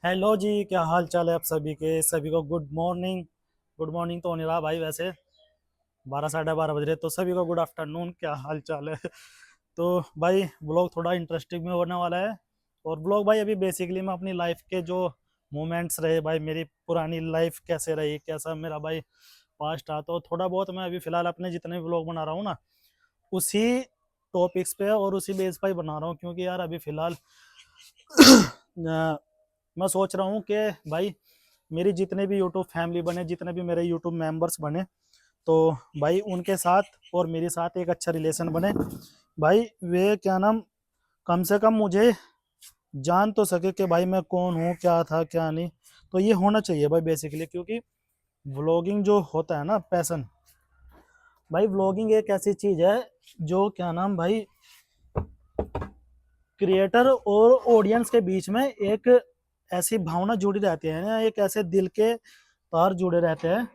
Hello जी, क्या हाल चाल है आप सभी के। सभी को गुड मॉर्निंग। गुड मॉर्निंग तो नहीं रहा भाई, वैसे 12 साढ़े 12 बज रहे, तो सभी को गुड आफ्टरनून। क्या हाल चाल है। तो भाई ब्लॉग थोड़ा इंटरेस्टिंग में होने वाला है। और ब्लॉग भाई अभी बेसिकली मैं अपनी लाइफ के जो मोमेंट्स रहे भाई, मेरी पुरानी लाइफ कैसे रही, कैसा मेरा भाई पास्ट था, तो थोड़ा बहुत मैं अभी फिलहाल अपने जितने भी ब्लॉग बना रहा हूँ ना, उसी टॉपिक्स पे और उसी बेस पे ही बना रहा हूँ। क्योंकि यार अभी फिलहाल मैं सोच रहा हूँ कि भाई मेरी जितने भी यूट्यूब फैमिली बने, जितने भी मेरे यूट्यूब मेंबर्स बने, तो भाई उनके साथ और मेरे साथ एक अच्छा रिलेशन बने। भाई वे क्या नाम, कम से कम मुझे जान तो सके कि भाई मैं कौन हूँ, क्या था क्या नहीं। तो ये होना चाहिए भाई बेसिकली, क्योंकि व्लॉगिंग जो होता है ना पैशन, भाई व्लॉगिंग एक ऐसी चीज है जो क्या नाम भाई क्रिएटर और ऑडियंस के बीच में एक ऐसी भावना जुड़ी रहती है ना, एक ऐसे दिल के तार जुड़े रहते हैं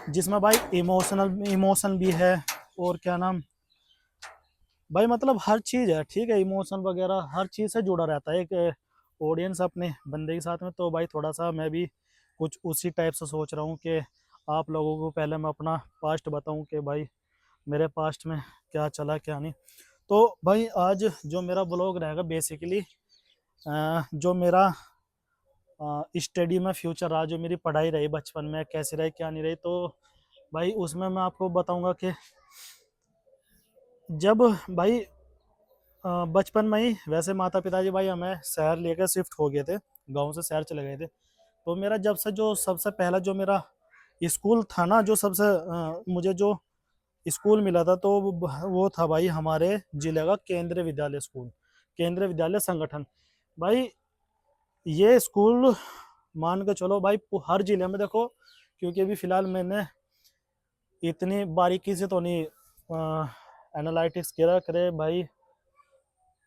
जिसमें भाई इमोशन भी है। और क्या नाम भाई, मतलब हर चीज है, ठीक है, इमोशन वगैरह हर चीज से जुड़ा रहता है एक ऑडियंस अपने बंदे के साथ में। तो भाई थोड़ा सा मैं भी कुछ उसी टाइप से सोच रहा हूँ कि आप लोगों को पहले मैं अपना पास्ट बताऊं कि भाई मेरे पास्ट में क्या चला क्या नहीं। तो भाई आज जो मेरा ब्लॉग रहेगा बेसिकली, जो मेरा स्टडी में फ्यूचर रहा, जो मेरी पढ़ाई रही बचपन में कैसी रही क्या नहीं रही, तो भाई उसमें मैं आपको बताऊंगा कि जब भाई बचपन में ही वैसे माता पिताजी भाई हमें शहर लेकर शिफ्ट हो गए थे, गांव से शहर चले गए थे। तो मेरा जब से जो सबसे पहला जो मेरा स्कूल था ना, जो सबसे मुझे जो स्कूल मिला था, तो वो था भाई हमारे जिले का केंद्रीय विद्यालय स्कूल, केंद्रीय विद्यालय संगठन। भाई ये स्कूल मान के चलो भाई हर जिले में देखो, क्योंकि अभी फिलहाल मैंने इतनी बारीकी से तो नहीं एनालिटिक्स करा करे भाई।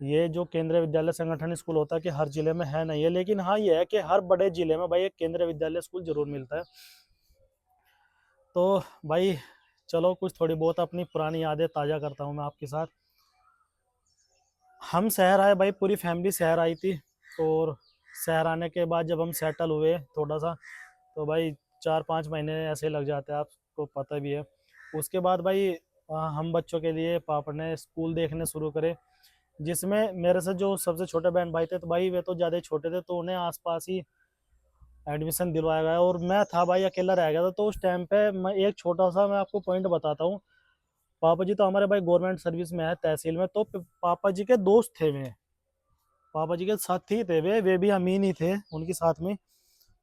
ये जो केंद्रीय विद्यालय संगठन स्कूल होता है कि हर जिले में है नहीं है, लेकिन हाँ ये है कि हर बड़े जिले में भाई एक केंद्रीय विद्यालय स्कूल जरूर मिलता है। तो भाई चलो कुछ थोड़ी बहुत अपनी पुरानी यादें ताज़ा करता हूँ मैं आपके साथ। हम शहर आए भाई, पूरी फैमिली शहर आई थी। और शहर आने के बाद जब हम सेटल हुए थोड़ा सा, तो भाई 4-5 महीने ऐसे लग जाते हैं, आपको पता भी है। उसके बाद भाई हम बच्चों के लिए पापा ने स्कूल देखने शुरू करे, जिसमें मेरे से जो सबसे छोटे बहन भाई थे, तो भाई वे तो ज़्यादा ही छोटे थे, तो उन्हें आसपास ही एडमिशन दिलवाया गया और मैं था भाई अकेला रह गया था। तो उस टाइम पे मैं एक छोटा सा मैं आपको पॉइंट बताता हूँ। पापा जी तो हमारे भाई गवर्नमेंट सर्विस में है तहसील में, तो पापा जी के दोस्त थे वे, पापा जी के साथी थे वे भी अमीन ही थे उनके साथ में।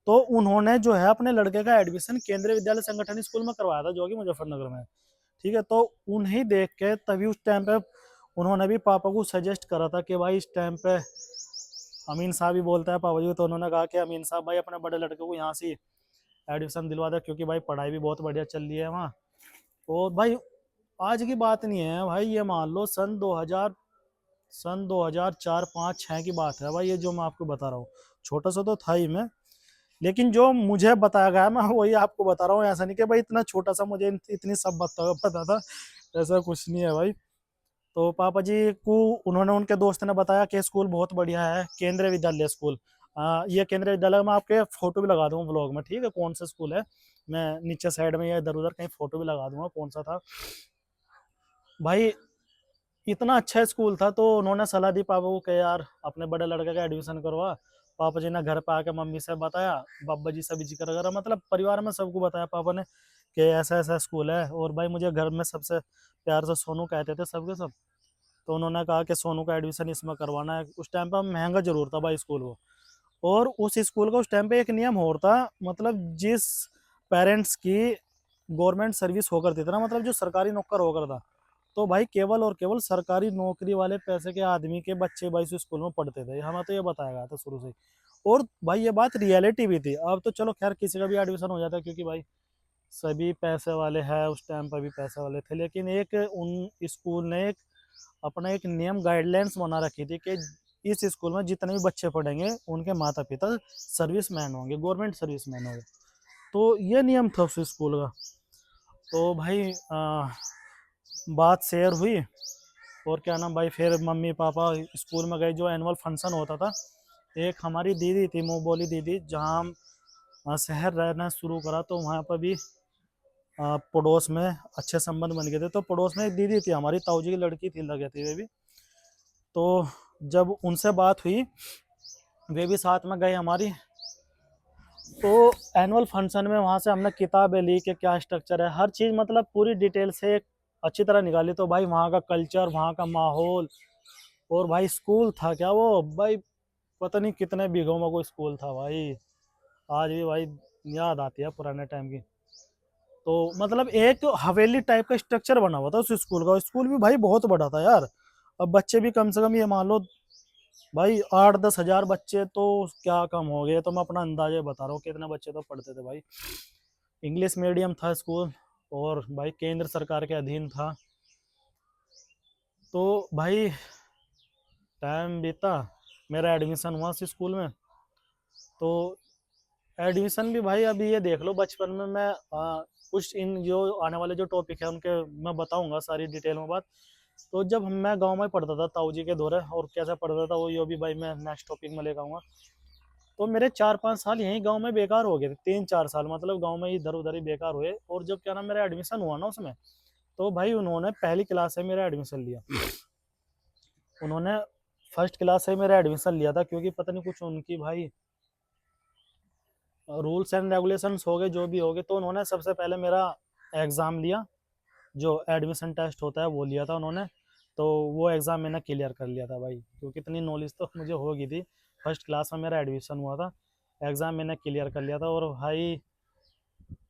तो उन्होंने जो है अपने लड़के का एडमिशन केंद्रीय विद्यालय संगठन स्कूल में करवाया था, जो कि मुजफ्फरनगर में है। ठीक है, तो उन्हें देख के तभी उस टाइम पे उन्होंने भी पापा को सजेस्ट करा था कि भाई इस टाइम पे अमीन साहब ही बोलता है पापा जी, तो उन्होंने कहा कि अमीन साहब भाई अपने बड़े लड़के को यहाँ से एडमिशन दिलवा दे, क्योंकि भाई पढ़ाई भी बहुत बढ़िया चल रही है वहाँ। और भाई आज की बात नहीं है भाई, ये मान लो सन 2004 5 6 की बात है भाई, ये जो मैं आपको बता रहा हूँ। छोटा सा तो था ही मैं, लेकिन जो मुझे बताया गया मैं वही आपको बता रहा हूँ। ऐसा नहीं कि भाई इतना छोटा सा मुझे इतनी सब पता था, ऐसा कुछ नहीं है भाई। तो पापा जी को उन्होंने, उनके दोस्त ने बताया कि स्कूल बहुत बढ़िया है, केंद्रीय विद्यालय स्कूल। ये केंद्रीय विद्यालय में आपके फोटो भी लगा दूंगा ब्लॉग में, ठीक है, कौन सा स्कूल है। मैं नीचे साइड में या इधर उधर कहीं फोटो भी लगा दूंगा कौन सा था। भाई इतना अच्छा स्कूल था, तो उन्होंने सलाह दी पापा को कि यार अपने बड़े लड़के का एडमिशन करवा। पापा जी ने घर पे आके मम्मी से बताया, बाबा जी से भी जिक्र करा, मतलब परिवार में सबको बताया पापा ने कि ऐसा ऐसा स्कूल है। और भाई मुझे घर में सबसे प्यार से सोनू कहते थे सबके सब। तो उन्होंने कहा कि सोनू का एडमिशन इसमें करवाना है। उस टाइम पर महंगा जरूर था भाई स्कूल वो। और उस स्कूल का उस टाइम पे एक नियम और था, मतलब जिस पेरेंट्स की गवर्नमेंट सर्विस होकर थी ना, मतलब जो सरकारी नौकर होकर था, तो भाई केवल और केवल सरकारी नौकरी वाले पैसे के आदमी के बच्चे भाई उस स्कूल में पढ़ते थे, हमें तो ये बताया गया था शुरू से ही। और भाई ये बात रियलिटी भी थी। अब तो चलो खैर किसी का भी एडमिशन हो जाता है, क्योंकि भाई सभी पैसे वाले हैं, उस टाइम पर भी पैसे वाले थे, लेकिन एक उन स्कूल ने एक अपना एक नियम गाइडलाइंस बना रखी थी कि इस स्कूल में जितने भी बच्चे पढ़ेंगे उनके माता पिता सर्विस मैन होंगे, गवर्नमेंट सर्विस मैन होंगे। तो ये नियम था उस स्कूल का। तो भाई बात शेयर हुई। और क्या नाम भाई, फिर मम्मी पापा स्कूल में गए, जो एनुअल फंक्शन होता था एक हमारी दीदी थी, मुँह बोली दीदी, जहाँ हम शहर रहना शुरू करा तो वहाँ पर भी पड़ोस में अच्छे संबंध बन गए थे। तो पड़ोस में एक दीदी थी हमारी, ताऊ जी की लड़की थी, लगे थे वे भी। तो जब उनसे बात हुई, वे भी साथ में गए हमारी। तो एनुअल फंक्शन में वहाँ से हमने किताबें ली कि क्या स्ट्रक्चर है, हर चीज़ मतलब पूरी डिटेल से अच्छी तरह निकाली। तो भाई वहाँ का कल्चर, वहाँ का माहौल, और भाई स्कूल था क्या वो भाई, पता नहीं कितने बीघों में कोई स्कूल था भाई। आज भी भाई याद आती है पुराने टाइम की। तो मतलब एक हवेली टाइप का स्ट्रक्चर बना हुआ था उस स्कूल का। स्कूल भी भाई बहुत बड़ा था यार। अब बच्चे भी कम से कम ये मान लो भाई 8-10 हजार बच्चे, तो क्या कम हो गए, तो मैं अपना अंदाजे बता रहा हूँ कितने बच्चे तो पढ़ते थे भाई। इंग्लिश मीडियम था स्कूल, और भाई केंद्र सरकार के अधीन था। तो भाई टाइम बीता, मेरा एडमिशन हुआ उस स्कूल में। तो एडमिशन भी भाई अभी ये देख लो, बचपन में मैं कुछ इन जो आने वाले जो टॉपिक है उनके मैं बताऊंगा सारी डिटेल में बात। तो जब मैं गांव में पढ़ता था ताऊ जी के दौरे, और कैसे पढ़ता था वो ये भी भाई मैं नेक्स्ट टॉपिक में लेकर आऊंगा। तो मेरे 4-5 साल यहीं गांव में बेकार हो गए थे, 3-4 साल मतलब गांव में इधर उधर ही बेकार हुए। और जब क्या नाम मेरा एडमिशन हुआ ना उसमें, तो भाई उन्होंने पहली क्लास से मेरा एडमिशन लिया। उन्होंने फर्स्ट क्लास से मेरा एडमिशन लिया था, क्योंकि पता नहीं कुछ उनकी भाई रूल्स एंड रेगुलेशंस हो गए जो भी हो गए। तो उन्होंने सबसे पहले मेरा एग्ज़ाम लिया, जो एडमिशन टेस्ट होता है वो लिया था उन्होंने। तो वो एग्ज़ाम मैंने क्लियर कर लिया था भाई, क्योंकि इतनी नॉलेज तो मुझे हो गई थी। फर्स्ट क्लास में मेरा एडमिशन हुआ था, एग्ज़ाम मैंने क्लियर कर लिया था। और भाई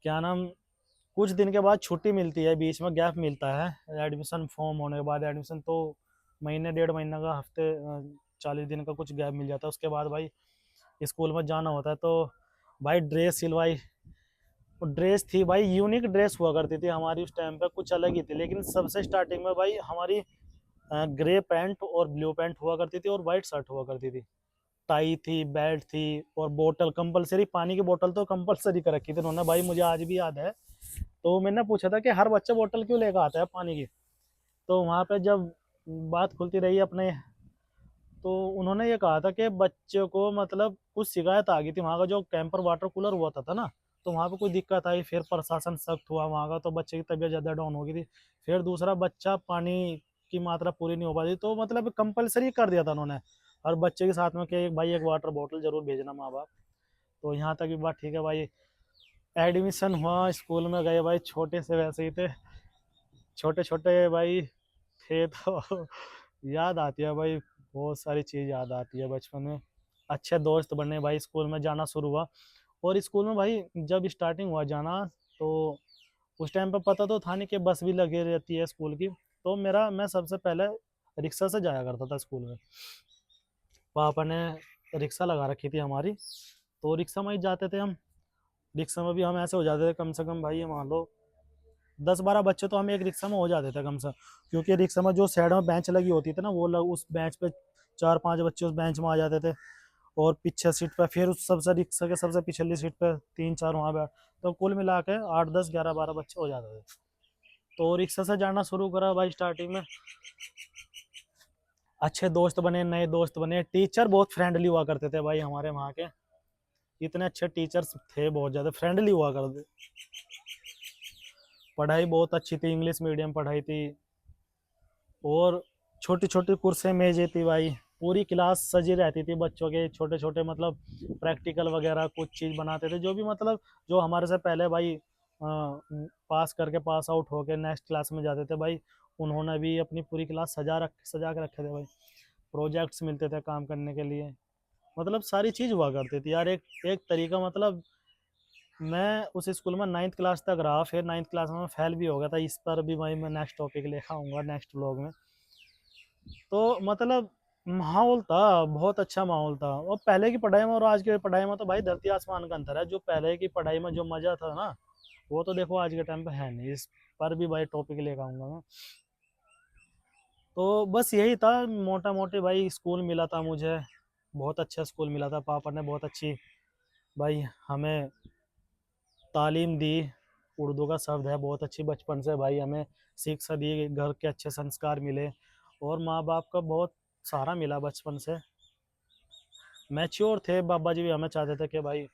क्या नाम, कुछ दिन के बाद छुट्टी मिलती है, बीच में गैप मिलता है एडमिशन फॉर्म होने के बाद। एडमिशन तो महीने 1.5 महीने का, हफ्ते 40 दिन का कुछ गैप मिल जाता है। उसके बाद भाई स्कूल में जाना होता है। तो भाई ड्रेस सिलवाई, ड्रेस थी भाई, यूनिक ड्रेस हुआ करती थी हमारी उस टाइम पे, कुछ अलग ही थी। लेकिन सबसे स्टार्टिंग में भाई हमारी ग्रे पैंट और ब्लू पैंट हुआ करती थी, और वाइट शर्ट हुआ करती थी। टाई थी, बेल्ट थी, और बोतल कंपलसरी, पानी की बोतल तो कंपलसरी कर रखी थी उन्होंने भाई, मुझे आज भी याद है। तो मैंने पूछा था कि हर बच्चा बोतल क्यों लेकर आता है पानी की। तो वहाँ पे जब बात खुलती रही अपने, तो उन्होंने ये कहा था कि बच्चे को मतलब कुछ शिकायत आ गई थी, वहाँ का जो कैंपर वाटर कूलर हुआ था ना, तो वहाँ पे कोई दिक्कत आई, फिर प्रशासन सख्त हुआ वहाँ का, तो बच्चे की तबीयत ज़्यादा डाउन हो गई थी। फिर दूसरा बच्चा पानी की मात्रा पूरी नहीं हो पाती, तो मतलब कंपलसरी कर दिया था उन्होंने हर बच्चे के साथ में कि एक भाई एक वाटर बॉटल जरूर भेजना माँ बाप। तो यहाँ तक भी बात ठीक है भाई। एडमिशन हुआ, स्कूल में गए भाई, छोटे से वैसे ही थे, छोटे छोटे भाई थे। तो याद आती है भाई, बहुत सारी चीज़ याद आती है बचपन में। अच्छे दोस्त बने भाई, स्कूल में जाना शुरू हुआ। और स्कूल में भाई जब स्टार्टिंग हुआ जाना, तो उस टाइम पर पता तो था नहीं कि बस भी लगी रहती है स्कूल की। तो मैं सबसे पहले रिक्शा से जाया करता था स्कूल में। पापा ने रिक्शा लगा रखी थी हमारी, तो रिक्शा में ही जाते थे हम। रिक्शा में भी हम ऐसे हो जाते थे कम से कम भाई, ये मान लो 10-12 बच्चे तो हम एक रिक्शा में हो जाते थे कम से, क्योंकि रिक्शा में जो साइड में बेंच लगी होती थी ना, वो उस बेंच पे 4-5 बच्चे उस बेंच में आ जाते थे। और पीछे सीट पे फिर उस सबसे रिक्शा के सबसे पिछली सीट पे 3-4 वहाँ बैठ, तो कुल मिला के 8-10-11-12 बच्चे हो जाते थे। तो रिक्शा से जाना शुरू करा भाई स्टार्टिंग में। अच्छे दोस्त बने, नए दोस्त बने, टीचर बहुत फ्रेंडली हुआ करते थे भाई हमारे वहाँ के। इतने अच्छे टीचर्स थे, बहुत ज़्यादा फ्रेंडली हुआ करते। पढ़ाई बहुत अच्छी थी, इंग्लिश मीडियम पढ़ाई थी। और छोटी छोटी कुर्सी मेजें थी भाई, पूरी क्लास सजी रहती थी बच्चों के, छोटे छोटे मतलब प्रैक्टिकल वगैरह कुछ चीज़ बनाते थे, जो भी मतलब जो हमारे से पहले भाई पास करके पास आउट होके नेक्स्ट क्लास में जाते थे भाई, उन्होंने भी अपनी पूरी क्लास सजा के रखे थे भाई। प्रोजेक्ट्स मिलते थे काम करने के लिए, मतलब सारी चीज़ हुआ करती थी यार। एक एक तरीका मतलब, मैं उस स्कूल में 9th क्लास तक रहा, फिर 9th क्लास में मैं फेल भी हो गया था। इस पर भी भाई मैं नेक्स्ट टॉपिक लेकर आऊँगा नेक्स्ट व्लॉग में। तो मतलब माहौल था, बहुत अच्छा माहौल था। और पहले की पढ़ाई में और आज की पढ़ाई में तो भाई धरती आसमान का अंतर है। जो पहले की पढ़ाई में जो मज़ा था ना, वो तो देखो आज के टाइम पे है नहीं। इस पर भी भाई टॉपिक लेकर आऊँगा मैं। तो बस यही था मोटा मोटी भाई। स्कूल मिला था मुझे, बहुत अच्छा स्कूल मिला था। पापा ने बहुत अच्छी भाई हमें तालीम दी, उर्दू का शब्द है, बहुत अच्छी बचपन से भाई हमें शिक्षा दी, घर के अच्छे संस्कार मिले, और माँ बाप का बहुत सहारा मिला बचपन से। मैच्योर थे। बाबा जी भी हमें चाहते थे कि भाई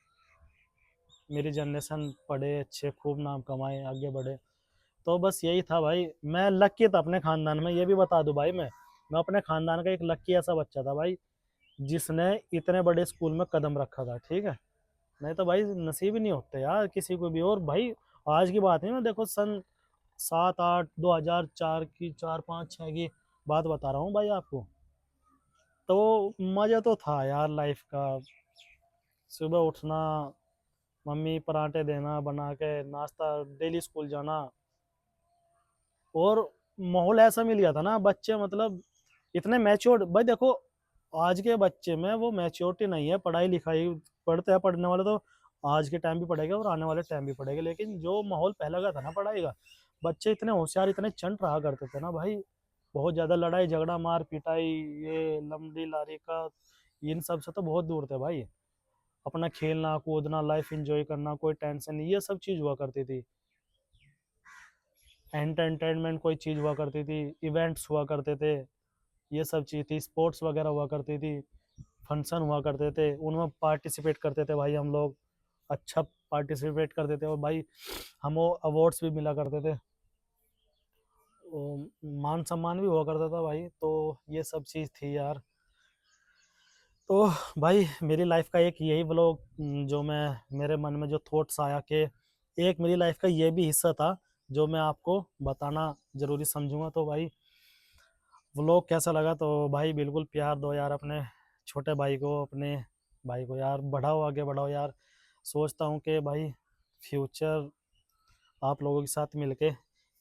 मेरी जनरेशन पढ़े अच्छे, खूब नाम कमाए, आगे बढ़े। तो बस यही था भाई। मैं लकी था अपने खानदान में, ये भी बता दूं भाई। मैं अपने खानदान का एक लकी ऐसा बच्चा था भाई, जिसने इतने बड़े स्कूल में कदम रखा था, ठीक है। नहीं तो भाई नसीब ही नहीं होते यार किसी को भी। और भाई आज की बात नहीं, मैं देखो सन 7 8 2004 की, 4 5 6 की बात बता रहा हूँ भाई आपको। तो मजा तो था यार लाइफ का। सुबह उठना, मम्मी पराठे देना बना के, नाश्ता, डेली स्कूल जाना। और माहौल ऐसा मिल गया था ना, बच्चे मतलब इतने मैच्योर्ड भाई। देखो आज के बच्चे में वो मैच्योरिटी नहीं है। पढ़ाई लिखाई पढ़ते हैं, पढ़ने वाले तो आज के टाइम भी पढ़ेगा और आने वाले टाइम भी पढ़ेगा, लेकिन जो माहौल पहले का था ना पढ़ाई का, बच्चे इतने होशियार, इतने चंट रहा करते थे ना भाई। बहुत ज्यादा लड़ाई झगड़ा, मार पिटाई, ये लमड़ी लारी का, इन सब से तो बहुत दूर थे भाई। अपना खेलना कूदना, लाइफ एंजॉय करना, कोई टेंशन नहीं, ये सब चीज हुआ करती थी। एंटरटेनमेंट कोई चीज हुआ करती थी, इवेंट्स हुआ करते थे, ये सब चीज थी। स्पोर्ट्स वगैरह हुआ करती थी, फंक्शन हुआ करते थे, उनमें पार्टिसिपेट करते थे भाई हम लोग। अच्छा पार्टिसिपेट करते थे, और भाई हमें अवार्ड्स भी मिला करते थे, मान सम्मान भी हुआ करता था भाई। तो ये सब चीज़ थी यार। तो भाई मेरी लाइफ का एक यही व्लॉग, जो मैं, मेरे मन में जो थॉट्स आया कि एक मेरी लाइफ का ये भी हिस्सा था जो मैं आपको बताना जरूरी समझूंगा। तो भाई व्लॉग कैसा लगा तो भाई बिल्कुल प्यार दो यार अपने छोटे भाई को, अपने भाई को यार बढ़ाओ, आगे बढ़ाओ यार। सोचता हूँ कि भाई फ्यूचर आप लोगों के साथ मिलके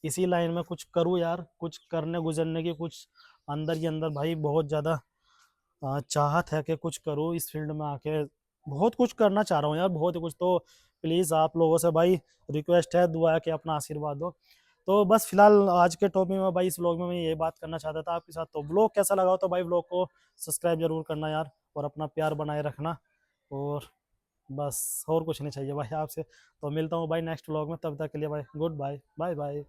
इसी लाइन में कुछ करूँ यार, कुछ करने गुजरने की कुछ अंदर ही अंदर भाई बहुत ज़्यादा चाहत है कि कुछ करूँ इस फील्ड में आके। बहुत कुछ करना चाह रहा हूँ यार, बहुत कुछ। तो प्लीज़ आप लोगों से भाई रिक्वेस्ट है, दुआ है कि अपना आशीर्वाद दो। तो बस फिलहाल आज के टॉपिक में भाई, इस व्लॉग में मैं ये बात करना चाहता था आपके साथ। तो व्लॉग कैसा लगा हो तो भाई व्लॉग को सब्सक्राइब जरूर करना यार, और अपना प्यार बनाए रखना। और बस और कुछ नहीं चाहिए भाई आपसे। तो मिलता हूँ भाई नेक्स्ट व्लॉग में, तब तक के लिए भाई गुड बाय, बाय बाय।